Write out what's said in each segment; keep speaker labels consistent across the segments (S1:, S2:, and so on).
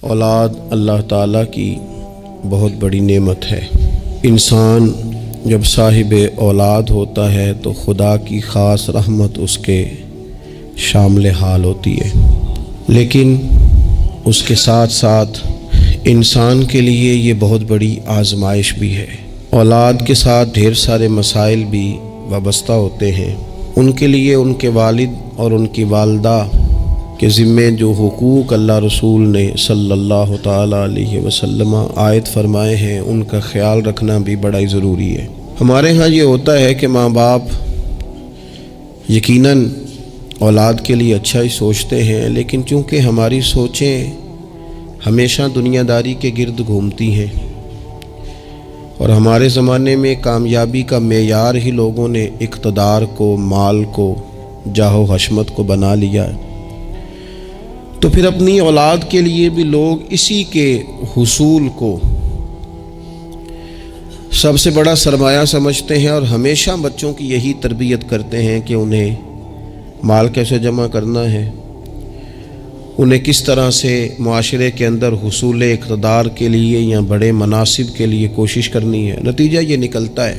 S1: اولاد اللہ تعالیٰ کی بہت بڑی نعمت ہے۔ انسان جب صاحب اولاد ہوتا ہے تو خدا کی خاص رحمت اس کے شامل حال ہوتی ہے، لیکن اس کے ساتھ ساتھ انسان کے لیے یہ بہت بڑی آزمائش بھی ہے۔ اولاد کے ساتھ ڈھیر سارے مسائل بھی وابستہ ہوتے ہیں۔ ان کے لیے ان کے والد اور ان کی والدہ کے ذمے جو حقوق اللہ رسول نے صلی اللہ تعالیٰ علیہ وسلم عائد فرمائے ہیں، ان کا خیال رکھنا بھی بڑا ہی ضروری ہے۔ ہمارے ہاں یہ ہوتا ہے کہ ماں باپ یقیناً اولاد کے لیے اچھا ہی سوچتے ہیں، لیکن چونکہ ہماری سوچیں ہمیشہ دنیا داری کے گرد گھومتی ہیں اور ہمارے زمانے میں کامیابی کا معیار ہی لوگوں نے اقتدار کو، مال کو، جاہ و حشمت کو بنا لیا ہے، تو پھر اپنی اولاد کے لیے بھی لوگ اسی کے حصول کو سب سے بڑا سرمایہ سمجھتے ہیں اور ہمیشہ بچوں کی یہی تربیت کرتے ہیں کہ انہیں مال کیسے جمع کرنا ہے، انہیں کس طرح سے معاشرے کے اندر حصول اقتدار کے لیے یا بڑے مناصب کے لیے کوشش کرنی ہے۔ نتیجہ یہ نکلتا ہے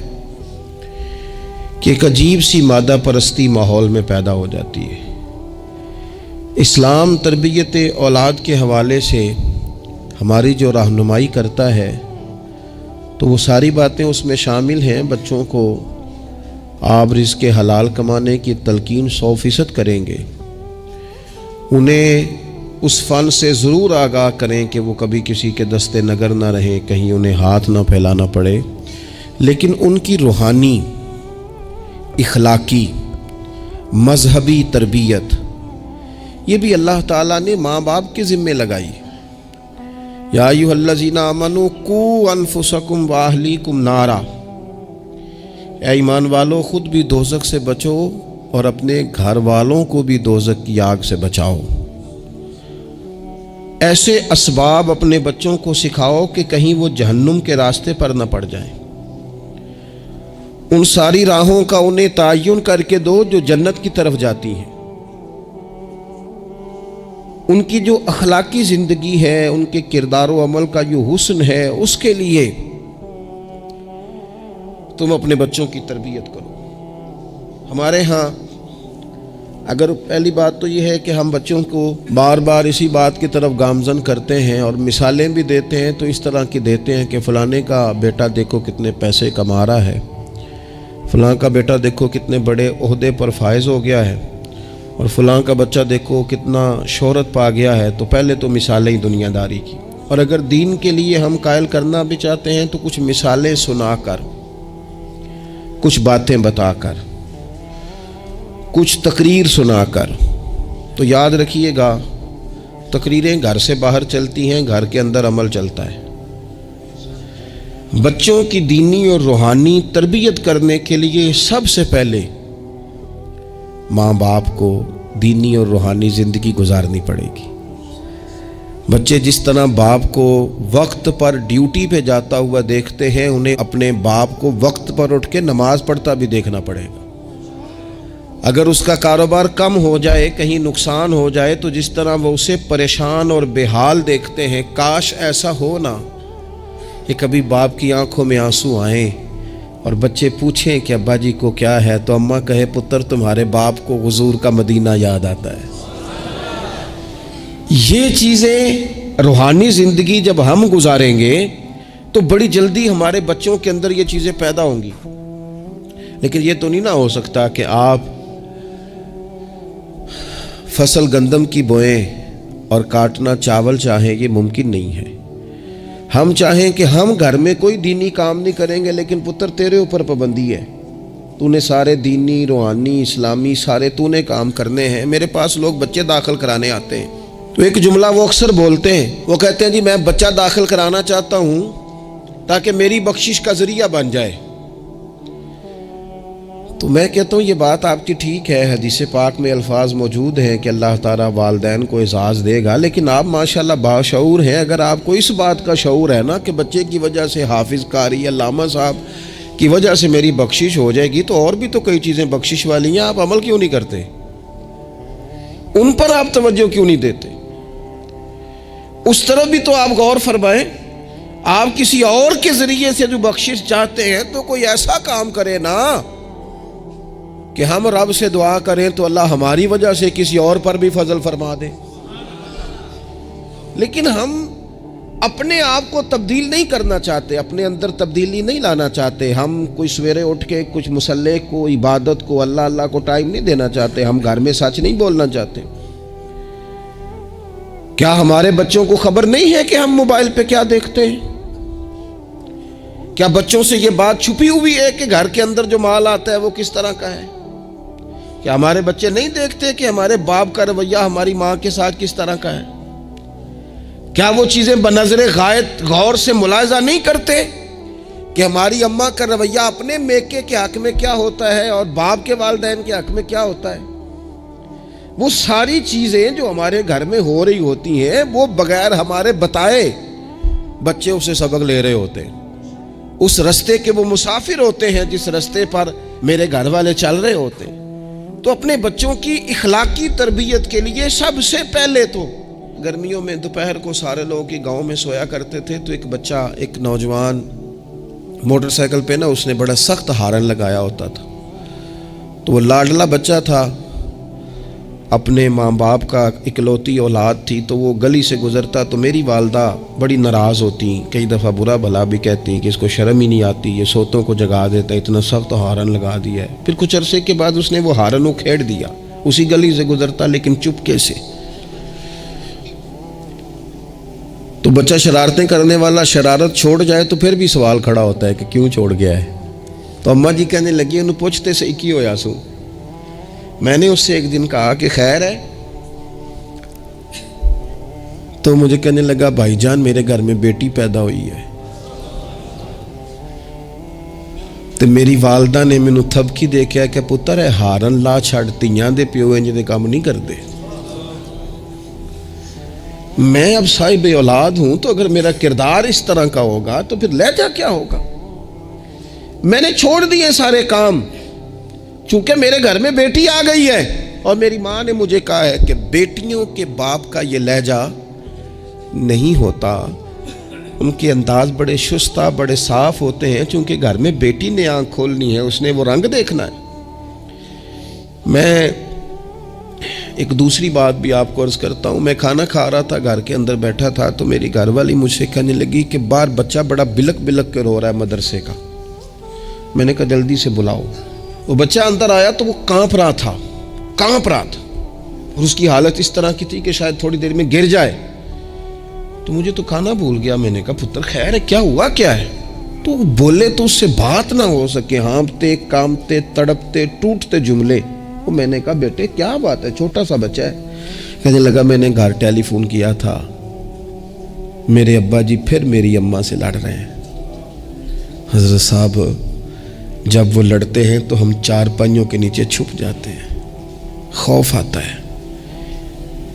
S1: کہ ایک عجیب سی مادہ پرستی ماحول میں پیدا ہو جاتی ہے۔ اسلام تربیت اولاد کے حوالے سے ہماری جو رہنمائی کرتا ہے تو وہ ساری باتیں اس میں شامل ہیں۔ بچوں کو آپ رزق حلال کمانے کی تلقین 100% کریں گے، انہیں اس فن سے ضرور آگاہ کریں کہ وہ کبھی کسی کے دستے نگر نہ رہیں، کہیں انہیں ہاتھ نہ پھیلانا پڑے، لیکن ان کی روحانی، اخلاقی، مذہبی تربیت یہ بھی اللہ تعالیٰ نے ماں باپ کے ذمے لگائی۔ یا ایھا الذین آمنوا قوا انفسکم واہلیکم نارا، اے ایمان والو خود بھی دوزخ سے بچو اور اپنے گھر والوں کو بھی دوزخ کی آگ سے بچاؤ۔ ایسے اسباب اپنے بچوں کو سکھاؤ کہ کہیں وہ جہنم کے راستے پر نہ پڑ جائیں۔ ان ساری راہوں کا انہیں تعین کر کے دو جو جنت کی طرف جاتی ہیں۔ ان کی جو اخلاقی زندگی ہے، ان کے کردار و عمل کا جو حسن ہے، اس کے لیے تم اپنے بچوں کی تربیت کرو۔ ہمارے ہاں اگر پہلی بات تو یہ ہے کہ ہم بچوں کو بار بار اسی بات کی طرف گامزن کرتے ہیں اور مثالیں بھی دیتے ہیں تو اس طرح کی دیتے ہیں کہ فلانے کا بیٹا دیکھو کتنے پیسے کما رہا ہے، فلاں کا بیٹا دیکھو کتنے بڑے عہدے پر فائز ہو گیا ہے، اور فلاں کا بچہ دیکھو کتنا شہرت پا گیا ہے۔ تو پہلے تو مثالیں ہی دنیا داری کی، اور اگر دین کے لیے ہم قائل کرنا بھی چاہتے ہیں تو کچھ مثالیں سنا کر، کچھ باتیں بتا کر، کچھ تقریر سنا کر۔ تو یاد رکھیے گا تقریریں گھر سے باہر چلتی ہیں، گھر کے اندر عمل چلتا ہے۔ بچوں کی دینی اور روحانی تربیت کرنے کے لیے سب سے پہلے ماں باپ کو دینی اور روحانی زندگی گزارنی پڑے گی۔ بچے جس طرح باپ کو وقت پر ڈیوٹی پہ جاتا ہوا دیکھتے ہیں، انہیں اپنے باپ کو وقت پر اٹھ کے نماز پڑھتا بھی دیکھنا پڑے گا۔ اگر اس کا کاروبار کم ہو جائے، کہیں نقصان ہو جائے، تو جس طرح وہ اسے پریشان اور بے حال دیکھتے ہیں، کاش ایسا ہو نا کہ کبھی باپ کی آنکھوں میں آنسو آئیں اور بچے پوچھیں کہ ابا جی کو کیا ہے، تو اماں کہے پتر تمہارے باپ کو حضور کا مدینہ یاد آتا ہے۔ یہ چیزیں روحانی زندگی جب ہم گزاریں گے تو بڑی جلدی ہمارے بچوں کے اندر یہ چیزیں پیدا ہوں گی۔ لیکن یہ تو نہیں نہ ہو سکتا کہ آپ فصل گندم کی بوئیں اور کاٹنا چاول چاہیں، یہ ممکن نہیں ہے۔ ہم چاہیں کہ ہم گھر میں کوئی دینی کام نہیں کریں گے، لیکن پتر تیرے اوپر پابندی ہے، تو نے سارے دینی، روحانی، اسلامی سارے تو نے کام کرنے ہیں۔ میرے پاس لوگ بچے داخل کرانے آتے ہیں تو ایک جملہ وہ اکثر بولتے ہیں، وہ کہتے ہیں جی میں بچہ داخل کرانا چاہتا ہوں تاکہ میری بخشش کا ذریعہ بن جائے۔ تو میں کہتا ہوں یہ بات آپ کی ٹھیک ہے، حدیث پاک میں الفاظ موجود ہیں کہ اللہ تعالیٰ والدین کو اعزاز دے گا، لیکن آپ ماشاءاللہ باشعور ہیں۔ اگر آپ کو اس بات کا شعور ہے نا کہ بچے کی وجہ سے حافظ قاری علامہ صاحب کی وجہ سے میری بخشش ہو جائے گی، تو اور بھی تو کئی چیزیں بخشش والی ہیں، آپ عمل کیوں نہیں کرتے؟ ان پر آپ توجہ کیوں نہیں دیتے؟ اس طرف بھی تو آپ غور فرمائیں. آپ کسی اور کے ذریعے سے جو بخشش چاہتے ہیں تو کوئی ایسا کام کرے نا کہ ہم رب سے دعا کریں تو اللہ ہماری وجہ سے کسی اور پر بھی فضل فرما دے. لیکن ہم اپنے آپ کو تبدیل نہیں کرنا چاہتے، اپنے اندر تبدیلی نہیں لانا چاہتے. ہم کوئی سویرے اٹھ کے کچھ مصلی کو، عبادت کو، اللہ کو ٹائم نہیں دینا چاہتے. ہم گھر میں سچ نہیں بولنا چاہتے. کیا ہمارے بچوں کو خبر نہیں ہے کہ ہم موبائل پہ کیا دیکھتے ہیں؟ کیا بچوں سے یہ بات چھپی ہوئی ہے کہ گھر کے اندر جو مال آتا ہے وہ کس طرح کا ہے؟ کیا ہمارے بچے نہیں دیکھتے کہ ہمارے باپ کا رویہ ہماری ماں کے ساتھ کس طرح کا ہے؟ کیا وہ چیزیں بنظر غائب غور سے ملاحظہ نہیں کرتے کہ ہماری اماں کا رویہ اپنے میکے کے حق میں کیا ہوتا ہے اور باپ کے والدین کے حق میں کیا ہوتا ہے؟ وہ ساری چیزیں جو ہمارے گھر میں ہو رہی ہوتی ہیں وہ بغیر ہمارے بتائے بچے اسے سبق لے رہے ہوتے ہیں. اس رستے کے وہ مسافر ہوتے ہیں جس رستے پر میرے گھر والے چل رہے ہوتے ہیں. تو اپنے بچوں کی اخلاقی تربیت کے لیے سب سے پہلے تو گرمیوں میں دوپہر کو سارے لوگ کی گاؤں میں سویا کرتے تھے تو ایک بچہ، ایک نوجوان موٹر سائیکل پہ نا اس نے بڑا سخت ہارن لگایا ہوتا تھا. تو وہ لاڈلا بچہ تھا، اپنے ماں باپ کا اکلوتی اولاد تھی. تو وہ گلی سے گزرتا تو میری والدہ بڑی ناراض ہوتی، کئی دفعہ برا بھلا بھی کہتی کہ اس کو شرم ہی نہیں آتی، یہ سوتوں کو جگا دیتا، اتنا سخت ہارن لگا دیا ہے. پھر کچھ عرصے کے بعد اس نے وہ ہارن کھیڑ دیا، اسی گلی سے گزرتا لیکن چپکے سے. تو بچہ شرارتیں کرنے والا شرارت چھوڑ جائے تو پھر بھی سوال کھڑا ہوتا ہے کہ کیوں چھوڑ گیا ہے. تو اماں جی کہنے لگی انہوں پوچھتے سے کی ہویا سو. میں نے اس سے ایک دن کہا کہ خیر ہے؟ تو مجھے کہنے لگا بھائی جان میرے گھر میں بیٹی پیدا ہوئی ہے. تو میری والدہ نے مینوں تھبکی دے کے کہ پتر ہے ہارن لا چھڑ، تیاں دے پیو انج دے کام نہیں کردے. میں اب صاحب اولاد ہوں تو اگر میرا کردار اس طرح کا ہوگا تو پھر لہجہ کیا ہوگا؟ میں نے چھوڑ دیے سارے کام چونکہ میرے گھر میں بیٹی آ گئی ہے اور میری ماں نے مجھے کہا ہے کہ بیٹیوں کے باپ کا یہ لہجہ نہیں ہوتا. ان کے انداز بڑے شستہ، بڑے صاف ہوتے ہیں چونکہ گھر میں بیٹی نے آنکھ کھولنی ہے، اس نے وہ رنگ دیکھنا ہے. میں ایک دوسری بات بھی آپ کو عرض کرتا ہوں. میں کھانا کھا رہا تھا، گھر کے اندر بیٹھا تھا تو میری گھر والی مجھ سے کہنے لگی کہ باہر بچہ بڑا بلک بلک کے رو رہا ہے مدرسے کا. میں نے کہا جلدی سے بلاؤ. وہ بچہ اندر آیا تو وہ کانپ رہا تھا اور اس کی حالت اس طرح کی تھی کہ شاید تھوڑی دیر میں گر جائے. تو مجھے تو کھانا بھول گیا. میں نے کہا پتر خیر ہے، کیا ہوا کیا ہے؟ تو بولے تو اس سے بات نہ ہو سکے، ہانپتے کامتے تڑپتے ٹوٹتے جملے. وہ میں نے کہا بیٹے کیا بات ہے، چھوٹا سا بچہ ہے. کہنے لگا میں نے گھر ٹیلی فون کیا تھا، میرے ابا جی پھر میری اماں سے لڑ رہے ہیں. حضرت صاحب جب وہ لڑتے ہیں تو ہم چار پائیوں کے نیچے چھپ جاتے ہیں، خوف آتا ہے.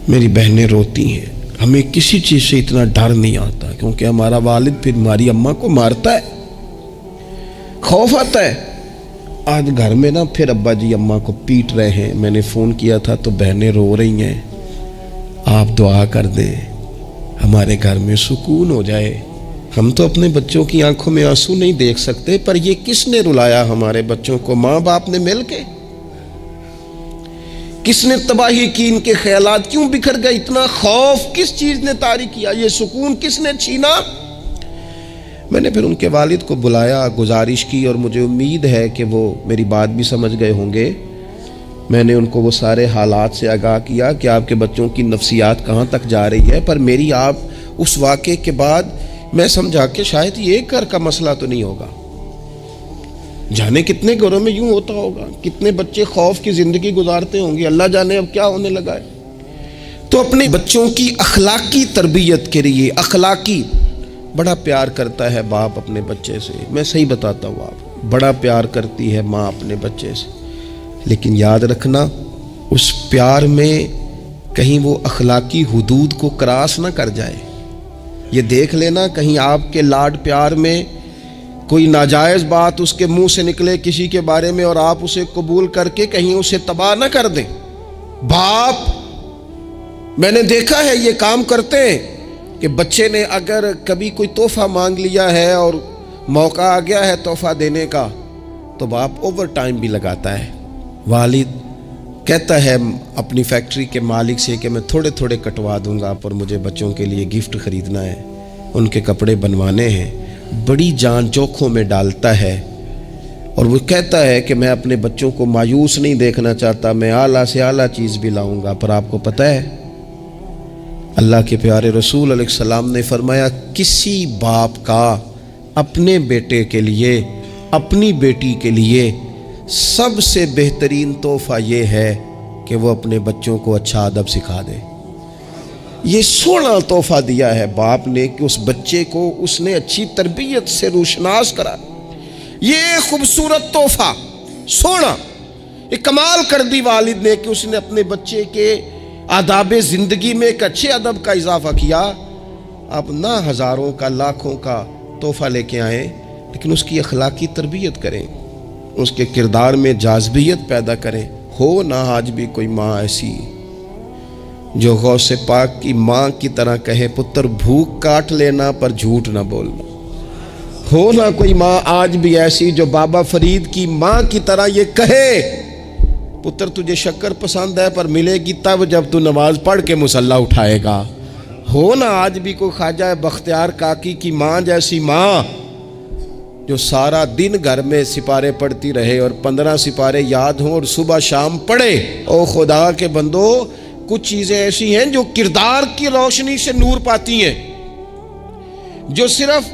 S1: میری بہنیں روتی ہیں، ہمیں کسی چیز سے اتنا ڈر نہیں آتا کیونکہ ہمارا والد پھر ہماری اماں کو مارتا ہے. خوف آتا ہے. آج گھر میں نا پھر ابا جی اماں کو پیٹ رہے ہیں. میں نے فون کیا تھا تو بہنیں رو رہی ہیں، آپ دعا کر دیں ہمارے گھر میں سکون ہو جائے. ہم تو اپنے بچوں کی آنکھوں میں آنسو نہیں دیکھ سکتے، پر یہ کس نے رلایا ہمارے بچوں کو؟ ماں باپ نے مل کے. کس نے تباہی کی؟ ان کے خیالات کیوں بکھر گئے؟ اتنا خوف کس چیز نے طاری کیا؟ یہ سکون کس نے چھینا؟ میں نے پھر ان کے والد کو بلایا، گزارش کی اور مجھے امید ہے کہ وہ میری بات بھی سمجھ گئے ہوں گے. میں نے ان کو وہ سارے حالات سے آگاہ کیا کہ آپ کے بچوں کی نفسیات کہاں تک جا رہی ہے. پر میری آپ اس واقعے کے بعد میں سمجھا کہ شاید یہ گھر کا مسئلہ تو نہیں ہوگا. جانے کتنے گھروں میں یوں ہوتا ہوگا، کتنے بچے خوف کی زندگی گزارتے ہوں گے، اللہ جانے اب کیا ہونے لگا ہے. تو اپنے بچوں کی اخلاقی تربیت کے لیے اخلاقی بڑا پیار کرتا ہے باپ اپنے بچے سے. میں صحیح بتاتا ہوں، آپ بڑا پیار کرتی ہے ماں اپنے بچے سے. لیکن یاد رکھنا اس پیار میں کہیں وہ اخلاقی حدود کو کراس نہ کر جائے. یہ دیکھ لینا کہیں آپ کے لاڈ پیار میں کوئی ناجائز بات اس کے منہ سے نکلے کسی کے بارے میں اور آپ اسے قبول کر کے کہیں اسے تباہ نہ کر دیں. باپ میں نے دیکھا ہے یہ کام کرتے ہیں. کہ بچے نے اگر کبھی کوئی تحفہ مانگ لیا ہے اور موقع آ گیا ہے تحفہ دینے کا تو باپ اوور ٹائم بھی لگاتا ہے. والد کہتا ہے اپنی فیکٹری کے مالک سے کہ میں تھوڑے تھوڑے کٹوا دوں گا پر مجھے بچوں کے لیے گفٹ خریدنا ہے، ان کے کپڑے بنوانے ہیں. بڑی جان جوکھوں میں ڈالتا ہے اور وہ کہتا ہے کہ میں اپنے بچوں کو مایوس نہیں دیکھنا چاہتا، میں اعلیٰ سے اعلیٰ چیز بھی لاؤں گا. پر آپ کو پتہ ہے اللہ کے پیارے رسول علیہ السلام نے فرمایا کسی باپ کا اپنے بیٹے کے لیے، اپنی بیٹی کے لیے سب سے بہترین تحفہ یہ ہے کہ وہ اپنے بچوں کو اچھا ادب سکھا دے. یہ سونا تحفہ دیا ہے باپ نے کہ اس بچے کو اس نے اچھی تربیت سے روشناس کرا. یہ خوبصورت تحفہ سونا ایک کمال کر دی والد نے کہ اس نے اپنے بچے کے آداب زندگی میں ایک اچھے ادب کا اضافہ کیا. آپ نہ ہزاروں کا لاکھوں کا تحفہ لے کے آئیں لیکن اس کی اخلاقی تربیت کریں، اس کے کردار میں جاذبیت پیدا کریں. ہو نہ آج بھی کوئی ماں ایسی جو غوث پاک کی ماں کی طرح کہے پتر بھوک کاٹ لینا پر جھوٹ نہ بولنا. ہو نہ کوئی ماں آج بھی ایسی جو بابا فرید کی ماں کی طرح یہ کہے پتر تجھے شکر پسند ہے پر ملے گی تب جب تو نماز پڑھ کے مصلی اٹھائے گا. ہو نہ آج بھی کوئی خواجہ بختیار کاکی کی ماں جیسی ماں جو سارا دن گھر میں سپارے پڑھتی رہے اور 15 سپارے یاد ہوں اور صبح شام پڑھے. او خدا کے بندو کچھ چیزیں ایسی ہیں جو کردار کی روشنی سے نور پاتی ہیں، جو صرف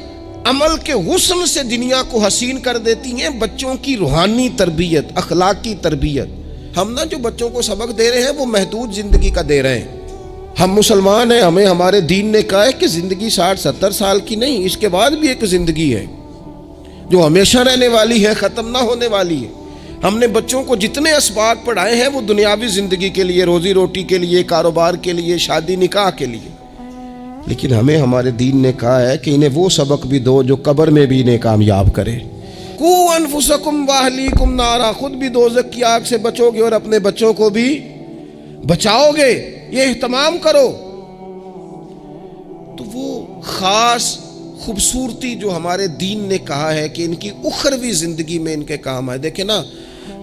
S1: عمل کے حسن سے دنیا کو حسین کر دیتی ہیں. بچوں کی روحانی تربیت، اخلاقی تربیت. ہم نا جو بچوں کو سبق دے رہے ہیں وہ محدود زندگی کا دے رہے ہیں. ہم مسلمان ہیں، ہمیں ہمارے دین نے کہا ہے کہ زندگی 60-70 سال کی نہیں، اس کے بعد بھی ایک زندگی ہے جو ہمیشہ رہنے والی ہے، ختم نہ ہونے والی ہے. ہم نے بچوں کو جتنے اسباق پڑھائے ہیں وہ دنیاوی زندگی کے لیے، روزی روٹی کے لیے، کاروبار کے لیے، شادی نکاح کے لیے. لیکن ہمیں ہمارے دین نے کہا ہے کہ انہیں وہ سبق بھی دو جو قبر میں بھی انہیں کامیاب کرے. قُوْ أَنفُسَكُمْ وَأَهْلِيكُمْ نَارًا، خود بھی دوزخ کی آگ سے بچو گے اور اپنے بچوں کو بھی بچاؤ گے. یہ اہتمام کرو. تو وہ خاص خوبصورتی جو ہمارے دین نے کہا ہے کہ ان کی اخروی زندگی میں ان کے کام آئے. دیکھیں نا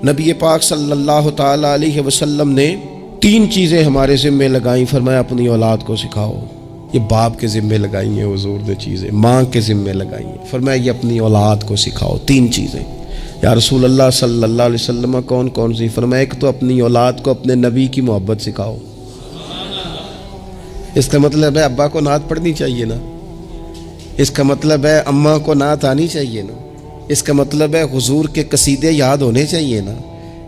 S1: نبی پاک صلی اللہ تعالی علیہ وسلم نے 3 چیزیں ہمارے ذمے لگائیں. فرمایا اپنی اولاد کو سکھاؤ. یہ باپ کے ذمے لگائی ہیں حضور نے چیزیں، ماں کے ذمے لگائی ہیں. فرمایا یہ اپنی اولاد کو سکھاؤ. 3 چیزیں. یا رسول اللہ صلی اللہ علیہ وسلم کون کون سی؟ فرمایا ایک تو اپنی اولاد کو اپنے نبی کی محبت سکھاؤ. اس کا مطلب ہے ابا کو نعت پڑھنی چاہیے نا، اس کا مطلب ہے اماں کو نعت آنی چاہیے نا، اس کا مطلب ہے حضور کے قصیدے یاد ہونے چاہیے نا،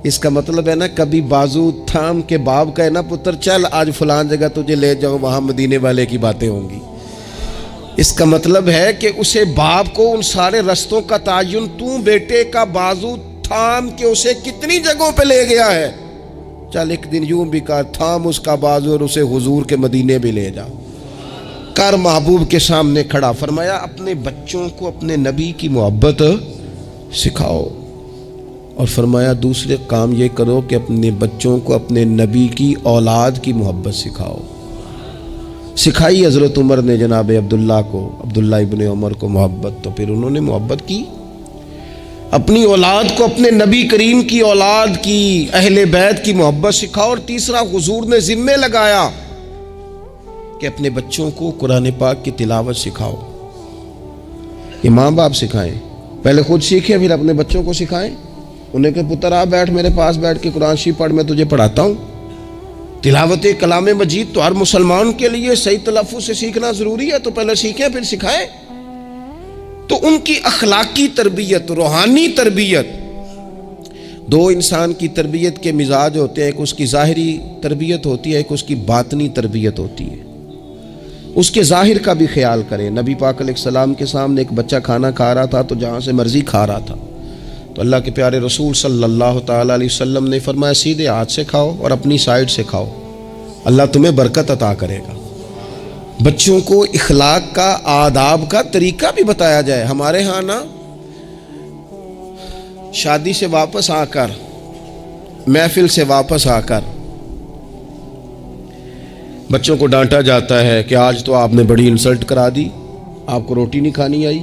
S1: اس کا مطلب ہے نا کبھی بازو تھام کے باپ کہے نا پتر چل آج فلان جگہ تجھے لے جاؤ وہاں مدینے والے کی باتیں ہوں گی. اس کا مطلب ہے کہ اسے باپ کو ان سارے رستوں کا تعین تو بیٹے کا بازو تھام کے اسے کتنی جگہوں پہ لے گیا ہے. چل ایک دن یوں بھی کر تھام اس کا بازو اور اسے حضور کے مدینے بھی لے جا کر محبوب کے سامنے کھڑا. فرمایا اپنے بچوں کو اپنے نبی کی محبت سکھاؤ اور فرمایا دوسرے کام یہ کرو کہ اپنے بچوں کو اپنے نبی کی اولاد کی محبت سکھاؤ. سکھائی حضرت عمر نے جناب عبداللہ ابن عمر کو محبت، تو پھر انہوں نے محبت کی. اپنی اولاد کو اپنے نبی کریم کی اولاد کی، اہل بیت کی محبت سکھاؤ. اور تیسرا حضور نے ذمہ لگایا کہ اپنے بچوں کو قرآن پاک کی تلاوت سکھاؤ. یہ ماں باپ سکھائیں، پہلے خود سیکھیں پھر اپنے بچوں کو سکھائیں. انہیں کہ پتر آ بیٹھ میرے پاس بیٹھ کے قرآن شریف پڑھ، میں تجھے پڑھاتا ہوں. تلاوت کلام مجید تو ہر مسلمان کے لیے صحیح تلفظ سے سیکھنا ضروری ہے، تو پہلے سیکھیں پھر سکھائیں. تو ان کی اخلاقی تربیت، روحانی تربیت، 2 انسان کی تربیت کے مزاج ہوتے ہیں. ایک اس کی ظاہری تربیت ہوتی ہے، ایک اس کی باطنی تربیت ہوتی ہے. اس کے ظاہر کا بھی خیال کریں. نبی پاک علیہ السلام کے سامنے ایک بچہ کھانا کھا رہا تھا تو جہاں سے مرضی کھا رہا تھا، تو اللہ کے پیارے رسول صلی اللہ تعالیٰ علیہ وسلم نے فرمایا سیدھے ہاتھ سے کھاؤ اور اپنی سائیڈ سے کھاؤ، اللہ تمہیں برکت عطا کرے گا. بچوں کو اخلاق کا، آداب کا طریقہ بھی بتایا جائے. ہمارے ہاں نا شادی سے واپس آ کر، محفل سے واپس آ کر بچوں کو ڈانٹا جاتا ہے کہ آج تو آپ نے بڑی انسلٹ کرا دی، آپ کو روٹی نہیں کھانی آئی۔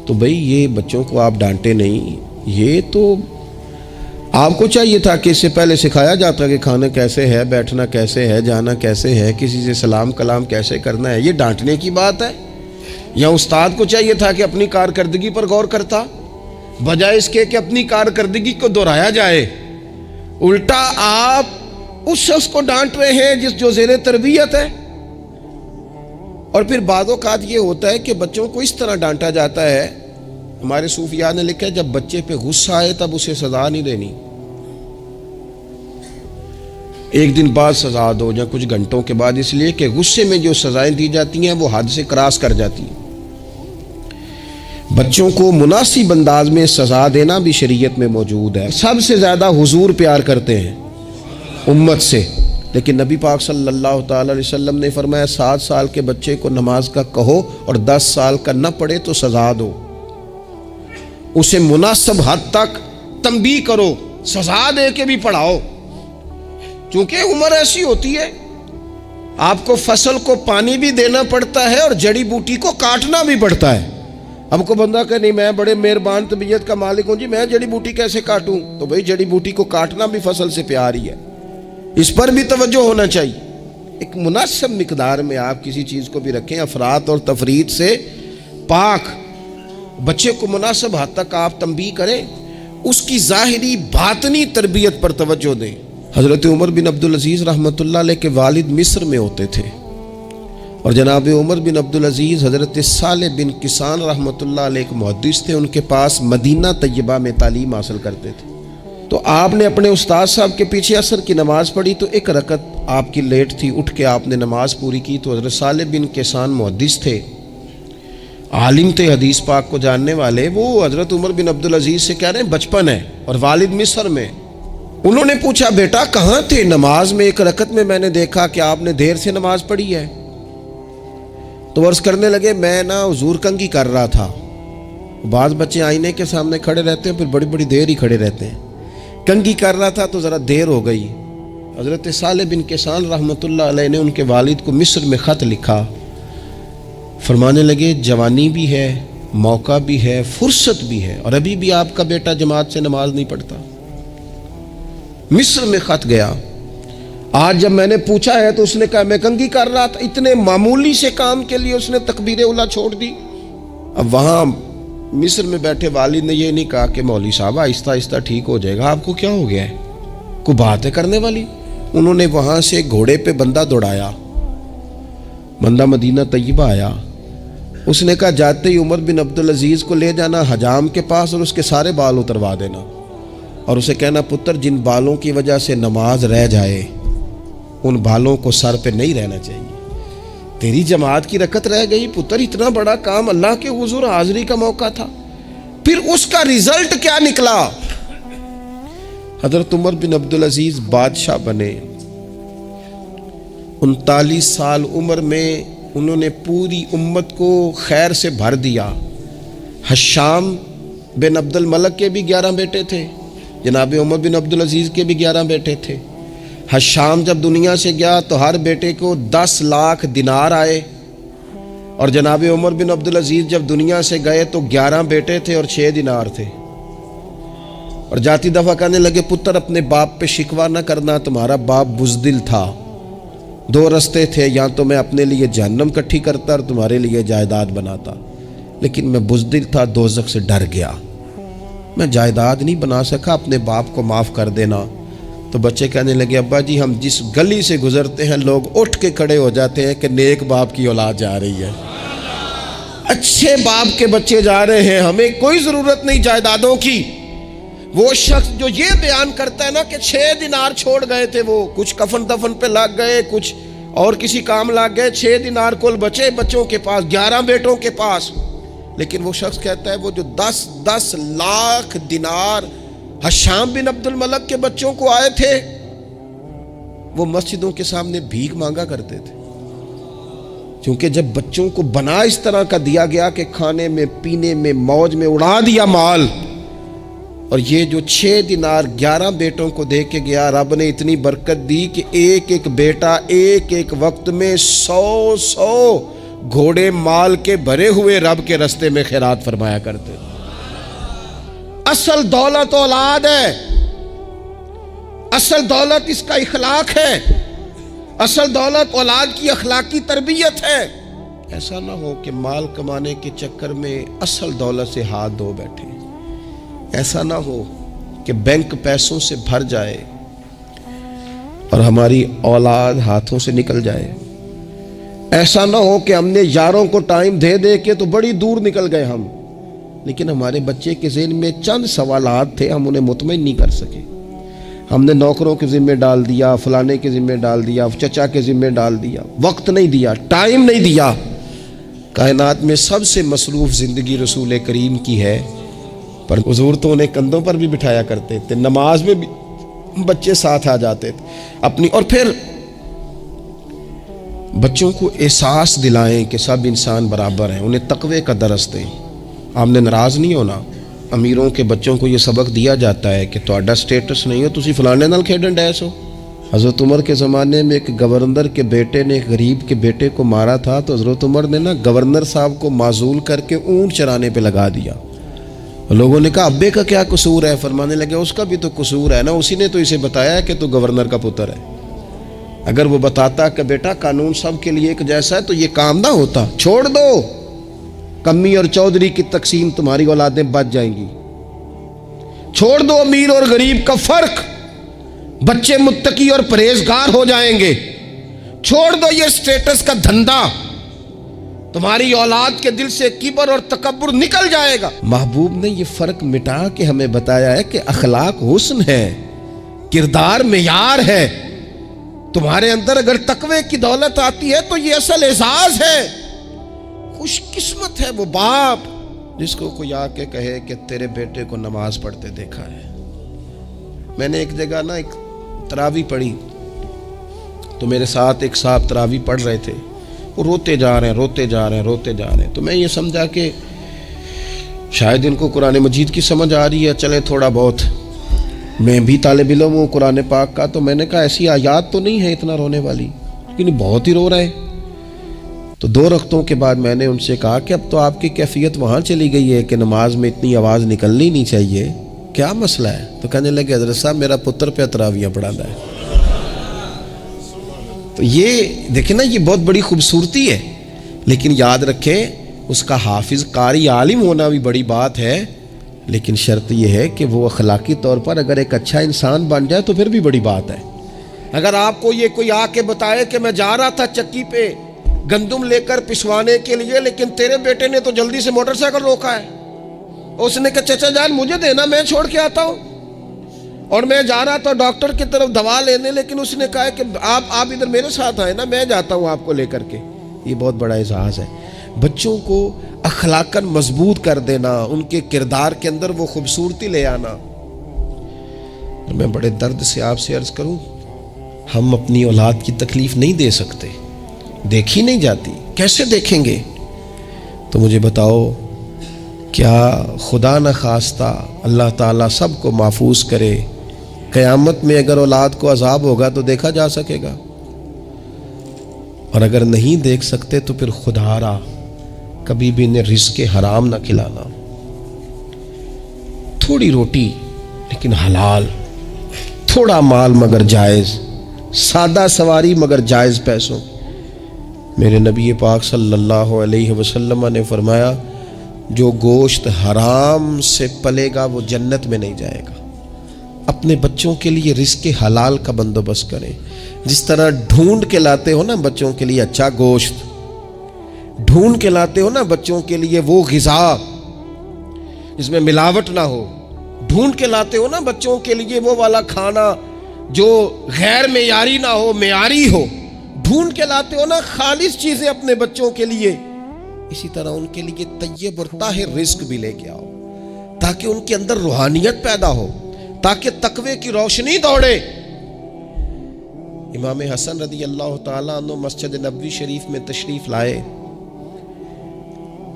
S1: تو بھئی یہ بچوں کو آپ ڈانٹے نہیں، یہ تو آپ کو چاہیے تھا کہ اس سے پہلے سکھایا جاتا کہ کھانا کیسے ہے، بیٹھنا کیسے ہے، جانا کیسے ہے، کسی سے سلام کلام کیسے کرنا ہے۔ یہ ڈانٹنے کی بات ہے؟ یا استاد کو چاہیے تھا کہ اپنی کارکردگی پر غور کرتا، بجائے اس کے کہ اپنی کارکردگی کو دہرایا جائے۔ الٹا آپ اس شخص کو ڈانٹ رہے ہیں جو زیر تربیت ہے۔ اور پھر بعض اوقات یہ ہوتا ہے کہ بچوں کو اس طرح ڈانٹا جاتا ہے، ہمارے صوفیاء نے لکھا ہے جب بچے پہ غصہ آئے تب اسے سزا نہیں دینی، ایک دن بعد سزا دو یا کچھ گھنٹوں کے بعد، اس لیے کہ غصے میں جو سزائیں دی جاتی ہیں وہ حد سے کراس کر جاتی ہیں۔ بچوں کو مناسب انداز میں سزا دینا بھی شریعت میں موجود ہے۔ سب سے زیادہ حضور پیار کرتے ہیں امت سے، لیکن نبی پاک صلی اللہ تعالی علیہ وسلم نے فرمایا 7 سال کے بچے کو نماز کا کہو اور 10 سال کا نہ پڑھے تو سزا دو، اسے مناسب حد تک تنبیہ کرو، سزا دے کے بھی پڑھاؤ، چونکہ عمر ایسی ہوتی ہے آپ کو فصل کو پانی بھی دینا پڑتا ہے اور جڑی بوٹی کو کاٹنا بھی پڑتا ہے۔ اب کو بندہ کہ نہیں میں بڑے مہربان طبیعت کا مالک ہوں جی، میں جڑی بوٹی کیسے کاٹوں؟ تو بھئی جڑی بوٹی کو کاٹنا بھی فصل سے پیار ہی ہے، اس پر بھی توجہ ہونا چاہیے۔ ایک مناسب مقدار میں آپ کسی چیز کو بھی رکھیں، افراط اور تفریط سے پاک، بچے کو مناسب حد تک آپ تنبیہ کریں، اس کی ظاہری باطنی تربیت پر توجہ دیں۔ حضرت عمر بن عبدالعزیز رحمۃ اللہ علیہ کے والد مصر میں ہوتے تھے، اور جناب عمر بن عبدالعزیز حضرت صالح بن کسان رحمۃ اللہ علیہ ایک محدث تھے، ان کے پاس مدینہ طیبہ میں تعلیم حاصل کرتے تھے۔ تو آپ نے اپنے استاد صاحب کے پیچھے عصر کی نماز پڑھی تو ایک رکعت آپ کی لیٹ تھی، اٹھ کے آپ نے نماز پوری کی تو حضرت صالح بن کسان محدث تھے، عالم تھے، حدیث پاک کو جاننے والے، وہ حضرت عمر بن عبدالعزیز سے کہہ رہے ہیں بچپن ہے اور والد مصر میں۔ انہوں نے پوچھا بیٹا کہاں تھے؟ نماز میں ایک رکعت میں نے دیکھا کہ آپ نے دیر سے نماز پڑھی ہے۔ تو عرض کرنے لگے میں حضور کنگھی کر رہا تھا۔ بعض بچے آئینے کے سامنے کھڑے رہتے ہیں پھر بڑی بڑی دیر ہی کھڑے رہتے ہیں، کنگھی کر رہا تھا تو ذرا دیر ہو گئی۔ حضرت صالح بن کسان رحمۃ اللہ علیہ نے ان کے والد کو مصر میں خط لکھا، فرمانے لگے جوانی بھی ہے، موقع بھی ہے، فرصت بھی ہے، اور ابھی بھی آپ کا بیٹا جماعت سے نماز نہیں پڑھتا۔ مصر میں خط گیا، آج جب میں نے پوچھا ہے تو اس نے کہا میں کنگھی کر رہا تھا۔ اتنے معمولی سے کام کے لیے اس نے تکبیر اولیٰ چھوڑ دی۔ اب وہاں مصر میں بیٹھے والد نے یہ نہیں کہا کہ مولوی صاحب آہستہ آہستہ ٹھیک ہو جائے گا، آپ کو کیا ہو گیا ہے، کوئی بات ہے کرنے والی؟ انہوں نے وہاں سے گھوڑے پہ بندہ دوڑایا، بندہ مدینہ طیبہ آیا، اس نے کہا جاتے ہی عمر بن عبدالعزیز کو لے جانا حجام کے پاس اور اس کے سارے بال اتروا دینا، اور اسے کہنا پتر جن بالوں کی وجہ سے نماز رہ جائے ان بالوں کو سر پہ نہیں رہنا چاہیے، تیری جماعت کی رکعت رہ گئی پتر، اتنا بڑا کام، اللہ کے حضور حاضری کا موقع تھا۔ پھر اس کا ریزلٹ کیا نکلا؟ حضرت عمر بن عبدالعزیز بادشاہ بنے، 39 سال عمر میں انہوں نے پوری امت کو خیر سے بھر دیا۔ حشام بن عبد الملک کے بھی 11 بیٹے تھے، جناب عمر بن عبدالعزیز کے بھی 11 بیٹے تھے۔ حشام جب دنیا سے گیا تو ہر بیٹے کو 10 لاکھ دینار آئے، اور جناب عمر بن عبدالعزیز جب دنیا سے گئے تو 11 بیٹے تھے اور 6 دینار تھے۔ اور جاتی دفعہ کہنے لگے پتر اپنے باپ پہ شکوہ نہ کرنا، تمہارا باپ بزدل تھا، 2 رستے تھے، یا تو میں اپنے لیے جہنم کٹھی کرتا اور تمہارے لیے جائیداد بناتا، لیکن میں بزدل تھا، دوزخ سے ڈر گیا، میں جائیداد نہیں بنا سکا، اپنے باپ کو معاف کر دینا۔ تو بچے کہنے لگے ابا جی ہم جس گلی سے گزرتے ہیں لوگ اٹھ کے کھڑے ہو جاتے ہیں کہ نیک باپ کی اولاد جا رہی ہے، اچھے باپ کے بچے جا رہے ہیں، ہمیں کوئی ضرورت نہیں جائیدادوں کی۔ وہ شخص جو یہ بیان کرتا ہے نا کہ 6 دینار چھوڑ گئے تھے، وہ کچھ کفن دفن پہ لگ گئے، کچھ اور کسی کام لگ گئے، 6 دینار کل بچے بچوں کے پاس، 11 بیٹوں کے پاس، لیکن وہ شخص کہتا ہے وہ جو 10 لاکھ دینار حشام بن عبد الملک کے بچوں کو آئے تھے، وہ مسجدوں کے سامنے بھیک مانگا کرتے تھے، کیونکہ جب بچوں کو بنا اس طرح کا دیا گیا کہ کھانے میں پینے میں موج میں اڑا دیا مال، اور یہ جو 6 دینار 11 بیٹوں کو دے کے گیا، رب نے اتنی برکت دی کہ ایک ایک بیٹا ایک ایک وقت میں 100 گھوڑے مال کے بھرے ہوئے رب کے رستے میں خیرات فرمایا کرتے۔ اصل دولت اولاد ہے، اصل دولت اس کا اخلاق ہے، اصل دولت اولاد کی اخلاقی تربیت ہے۔ ایسا نہ ہو کہ مال کمانے کے چکر میں اصل دولت سے ہاتھ دھو بیٹھے، ایسا نہ ہو کہ بینک پیسوں سے بھر جائے اور ہماری اولاد ہاتھوں سے نکل جائے، ایسا نہ ہو کہ ہم نے یاروں کو ٹائم دے دے کے تو بڑی دور نکل گئے ہم، لیکن ہمارے بچے کے ذہن میں چند سوالات تھے، ہم انہیں مطمئن نہیں کر سکے، ہم نے نوکروں کے ذمہ ڈال دیا، فلانے کے ذمہ ڈال دیا، چچا کے ذمہ ڈال دیا، وقت نہیں دیا، ٹائم نہیں دیا۔ کائنات میں سب سے مصروف زندگی رسول کریم کی ہے، پر حضور تو انہیں کندھوں پر بھی بٹھایا کرتے تھے، نماز میں بھی بچے ساتھ آ جاتے تھے اپنی، اور پھر بچوں کو احساس دلائیں کہ سب انسان برابر ہیں، انہیں تقوی کا درس دیں۔ آپ نے ناراض نہیں ہونا، امیروں کے بچوں کو یہ سبق دیا جاتا ہے کہ تہاڈا سٹیٹس نہیں ہو تسی فلانے نال کھیڈن ڈیس ہو۔ حضرت عمر کے زمانے میں ایک گورنر کے بیٹے نے ایک غریب کے بیٹے کو مارا تھا، تو حضرت عمر نے گورنر صاحب کو معزول کر کے اونٹ چرانے پہ لگا دیا۔ لوگوں نے کہا ابے کا کیا قصور ہے؟ فرمانے لگے اس کا بھی تو قصور ہے نا، اسی نے تو اسے بتایا کہ تو گورنر کا پتر ہے۔ اگر وہ بتاتا کہ بیٹا قانون سب کے لیے ایک جیسا ہے تو یہ کام نہ ہوتا، چھوڑ دو، کمی اور چودھری کی تقسیم، تمہاری اولادیں بچ جائیں گی، چھوڑ دو امیر اور غریب کا فرق، بچے متقی اور پرہیزگار ہو جائیں گے، چھوڑ دو یہ سٹیٹس کا دھندا، تمہاری اولاد کے دل سے کبر اور تکبر نکل جائے گا۔ محبوب نے یہ فرق مٹا کے ہمیں بتایا ہے کہ اخلاق حسن ہے، کردار معیار ہے۔ تمہارے اندر اگر تقوی کی دولت آتی ہے تو یہ اصل اعزاز ہے۔ خوش قسمت ہے وہ باپ جس کو کوئی آ کے کہے کہ تیرے بیٹے کو نماز پڑھتے دیکھا ہے۔ میں نے ایک جگہ ایک تراویح پڑھی تو میرے ساتھ ایک صاحب تراویح پڑھ رہے تھے، وہ روتے جا رہے ہیں، تو میں یہ سمجھا کہ شاید ان کو قرآن مجید کی سمجھ آ رہی ہے، چلے تھوڑا بہت، میں بھی طالب علم ہوں قرآن پاک کا، تو میں نے کہا ایسی آیات تو نہیں ہے اتنا رونے والی، لیکن بہت ہی رو رہے ہیں۔ تو 2 رکعتوں کے بعد میں نے ان سے کہا کہ اب تو آپ کی کیفیت وہاں چلی گئی ہے کہ نماز میں اتنی آواز نکلنی نہیں چاہیے، کیا مسئلہ ہے؟ تو کہنے لگے حضرت صاحب میرا پتر پہ تراویح پڑھاتا ہے۔ تو یہ دیکھیں نا، یہ بہت بڑی خوبصورتی ہے، لیکن یاد رکھیں اس کا حافظ قاری عالم ہونا بھی بڑی بات ہے، لیکن شرط یہ ہے کہ وہ اخلاقی طور پر اگر ایک اچھا انسان بن جائے تو پھر بھی بڑی بات ہے۔ اگر آپ کو یہ کوئی آ کے بتائے کہ میں جا رہا تھا چکی پہ گندم لے کر پسوانے کے لیے، لیکن تیرے بیٹے نے تو جلدی سے موٹر سائیکل روکا ہے، اس نے کہا چچا جان مجھے دینا، میں چھوڑ کے آتا ہوں، اور میں جا رہا تھا ڈاکٹر کی طرف دوا لینے، لیکن اس نے کہا کہ آپ ادھر میرے ساتھ آئے نا، میں جاتا ہوں آپ کو لے کر کے۔ یہ بہت بڑا اعزاز ہے۔ بچوں کو اخلاقاً مضبوط کر دینا، ان کے کردار کے اندر وہ خوبصورتی لے آنا۔ میں بڑے درد سے آپ سے عرض کروں، ہم اپنی اولاد کی تکلیف نہیں دے سکتے، دیکھی نہیں جاتی، کیسے دیکھیں گے؟ تو مجھے بتاؤ، کیا خدا نہ خواستہ اللہ تعالیٰ سب کو محفوظ کرے، قیامت میں اگر اولاد کو عذاب ہوگا تو دیکھا جا سکے گا، اور اگر نہیں دیکھ سکتے تو پھر خدا را کبھی بھی انہیں رزق حرام نہ کھلانا، تھوڑی روٹی لیکن حلال، تھوڑا مال مگر جائز، سادہ سواری مگر جائز پیسوں۔ میرے نبی پاک صلی اللہ علیہ وسلم نے فرمایا جو گوشت حرام سے پلے گا وہ جنت میں نہیں جائے گا۔ اپنے بچوں کے لیے رزق حلال کا بندوبست کریں، جس طرح ڈھونڈ کے لاتے ہو نا بچوں کے لیے اچھا گوشت، ڈھونڈ کے لاتے ہو نا بچوں کے لیے وہ غذا جس میں ملاوٹ نہ ہو، ڈھونڈ کے لاتے ہو نا بچوں کے لیے وہ والا کھانا جو غیر معیاری نہ ہو، معیاری ہو، ڈھونڈ کے لاتے ہو نا خالص چیزیں اپنے بچوں کے لیے، اسی طرح ان کے لیے طیب اور طاہر رزق بھی لے کے آؤ، تاکہ ان کے اندر روحانیت پیدا ہو، تاکہ تقوی کی روشنی دوڑے۔ امام حسن رضی اللہ تعالیٰ عنہ مسجد نبوی شریف میں تشریف لائے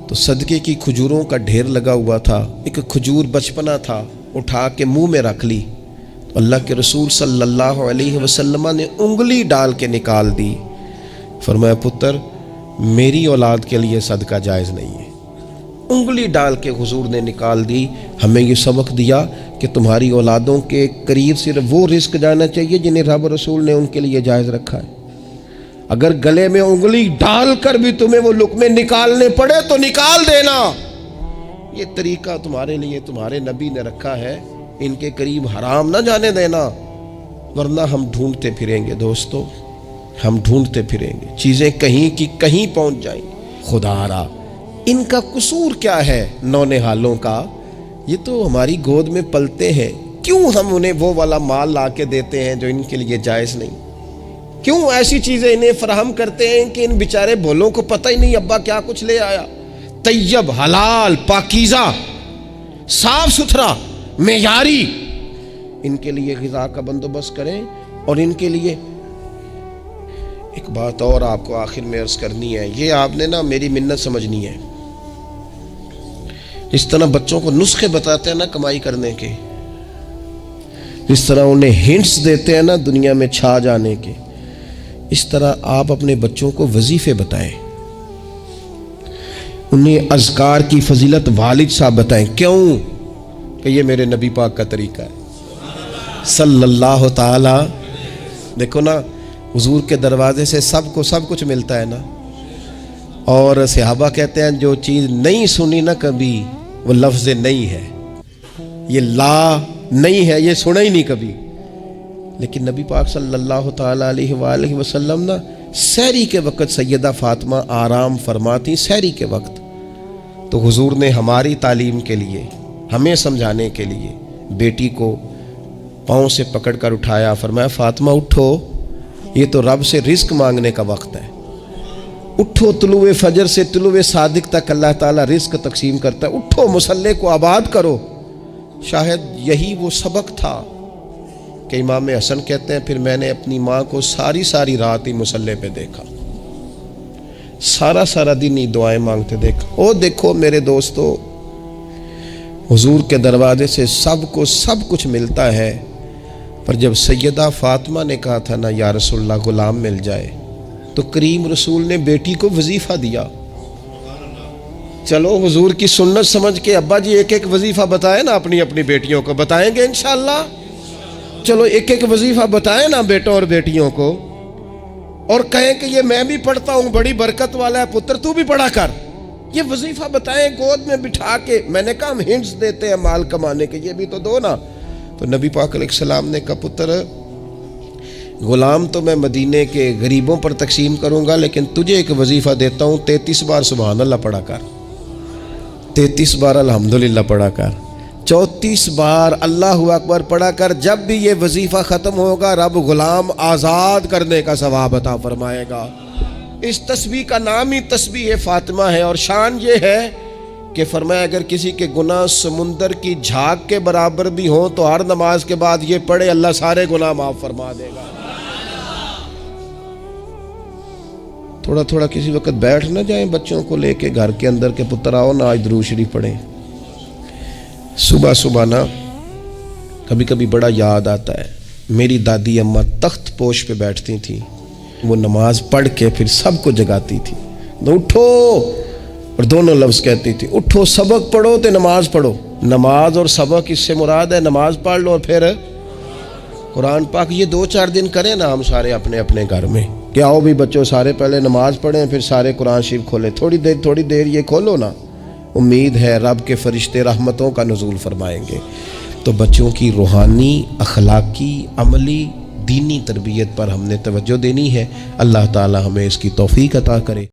S1: تو صدقے کی کھجوروں کا ڈھیر لگا ہوا تھا، ایک کھجور بچپنا تھا، اٹھا کے منہ میں رکھ لی، اللہ کے رسول صلی اللہ علیہ وسلم نے انگلی ڈال کے نکال دی۔ فرمایا پتر میری اولاد کے لیے صدقہ جائز نہیں ہے۔ انگلی ڈال کے حضور نے نکال دی۔ ہمیں یہ سبق دیا کہ تمہاری اولادوں کے قریب صرف وہ رزق جانا چاہیے جنہیں رب رسول نے ان کے لیے جائز رکھا ہے۔ اگر گلے میں انگلی ڈال کر بھی تمہیں وہ لقمے نکالنے پڑے تو نکال دینا، یہ طریقہ تمہارے لیے تمہارے نبی نے رکھا ہے، ان کے قریب حرام نہ جانے دینا، ورنہ ہم ڈھونڈتے پھریں گے دوستو، ہم ڈھونڈتے پھریں گے، چیزیں کہیں کی کہیں پہنچ جائیں گی۔ خدا را ان کا قصور کیا ہے نونہالوں کا؟ یہ تو ہماری گود میں پلتے ہیں، کیوں ہم انہیں وہ والا مال لا کے دیتے ہیں جو ان کے لیے جائز نہیں؟ کیوں ایسی چیزیں انہیں فراہم کرتے ہیں کہ ان بیچارے بھولوں کو پتہ ہی نہیں ابا کیا کچھ لے آیا؟ طیب، حلال، پاکیزہ، صاف ستھرا، معیاری ان کے لیے غذا کا بندوبست کریں۔ اور ان کے لیے ایک بات اور آپ کو آخر میں عرض کرنی ہے، یہ آپ نے نا میری منت سمجھنی ہے۔ اس طرح بچوں کو نسخے بتاتے ہیں نا کمائی کرنے کے، اس طرح انہیں ہنٹس دیتے ہیں نا دنیا میں چھا جانے کے، اس طرح آپ اپنے بچوں کو وظیفے بتائیں، انہیں اذکار کی فضیلت والد صاحب بتائیں۔ کیوں؟ کہ یہ میرے نبی پاک کا طریقہ ہے صلی اللہ تعالی۔ دیکھو نا حضور کے دروازے سے سب کو سب کچھ ملتا ہے نا، اور صحابہ کہتے ہیں جو چیز نہیں سنی نا کبھی وہ لفظ نہیں ہے، یہ لا نہیں ہے، یہ سنا ہی نہیں کبھی۔ لیکن نبی پاک صلی اللہ تعالی علیہ وآلہ وسلم نا سحری کے وقت سیدہ فاطمہ آرام فرماتی، سحری کے وقت، تو حضور نے ہماری تعلیم کے لیے، ہمیں سمجھانے کے لیے بیٹی کو پاؤں سے پکڑ کر اٹھایا، فرمایا فاطمہ اٹھو، یہ تو رب سے رزق مانگنے کا وقت ہے، اٹھو، طلوع فجر سے طلوع صادق تک اللہ تعالیٰ رزق تقسیم کرتا ہے، اٹھو مصلے کو آباد کرو۔ شاید یہی وہ سبق تھا کہ امام حسن کہتے ہیں پھر میں نے اپنی ماں کو ساری رات ہی مصلے پہ دیکھا، سارا دن ہی دعائیں مانگتے دیکھا۔ او دیکھو میرے دوستو، حضور کے دروازے سے سب کو سب کچھ ملتا ہے، پر جب سیدہ فاطمہ نے کہا تھا نا یا رسول اللہ غلام مل جائے، تو کریم رسول نے بیٹی کو وظیفہ دیا۔ چلو حضور کی سنت سمجھ کے ابا جی ایک ایک وظیفہ بتائیں نا اپنی اپنی بیٹیوں کو، بتائیں گے انشاءاللہ؟ چلو ایک ایک وظیفہ بتائیں نا بیٹوں اور بیٹیوں کو، اور کہیں کہ یہ میں بھی پڑھتا ہوں، بڑی برکت والا ہے پتر تو بھی پڑھا کر، یہ وظیفہ بتائیں گود میں بٹھا کے۔ میں نے کہا ہم ہنٹس دیتے ہیں مال کمانے کے، یہ بھی تو دو نا۔ تو نبی پاک علیہ السلام نے کہا پتر غلام تو میں مدینے کے غریبوں پر تقسیم کروں گا، لیکن تجھے ایک وظیفہ دیتا ہوں، 33 بار سبحان اللہ پڑھا کر، 33 بار الحمدللہ پڑھا کر، 34 بار اللہ اکبر پڑھا کر۔ جب بھی یہ وظیفہ ختم ہوگا رب غلام آزاد کرنے کا ثواب عطا فرمائے گا۔ اس تسبیح کا نام ہی تسبیح فاطمہ ہے، اور شان یہ ہے کہ فرمایا اگر کسی کے گناہ سمندر کی جھاگ کے برابر بھی ہوں تو ہر نماز کے بعد یہ پڑھے، اللہ سارے گناہ معاف فرما دے گا۔ تھوڑا کسی وقت بیٹھ نہ جائیں بچوں کو لے کے گھر کے اندر کہ پتر آؤ نا آج درود شریف پڑھیں۔ صبح نا کبھی کبھی بڑا یاد آتا ہے، میری دادی اماں تخت پوش پہ بیٹھتی تھیں، وہ نماز پڑھ کے پھر سب کو جگاتی تھی، اٹھو، اور دونوں لفظ کہتی تھی، اٹھو سبق پڑھو تے نماز پڑھو۔ نماز اور سبق اس سے مراد ہے نماز پڑھ لو اور پھر قرآن پاک۔ یہ 2-4 دن کریں نا ہم سارے اپنے اپنے گھر میں کہ آؤ بھی بچوں سارے پہلے نماز پڑھیں پھر سارے قرآن شریف کھولیں، تھوڑی دیر یہ کھولو نا، امید ہے رب کے فرشتے رحمتوں کا نزول فرمائیں گے۔ تو بچوں کی روحانی، اخلاقی، عملی، دینی تربیت پر ہم نے توجہ دینی ہے۔ اللہ تعالی ہمیں اس کی توفیق عطا کرے۔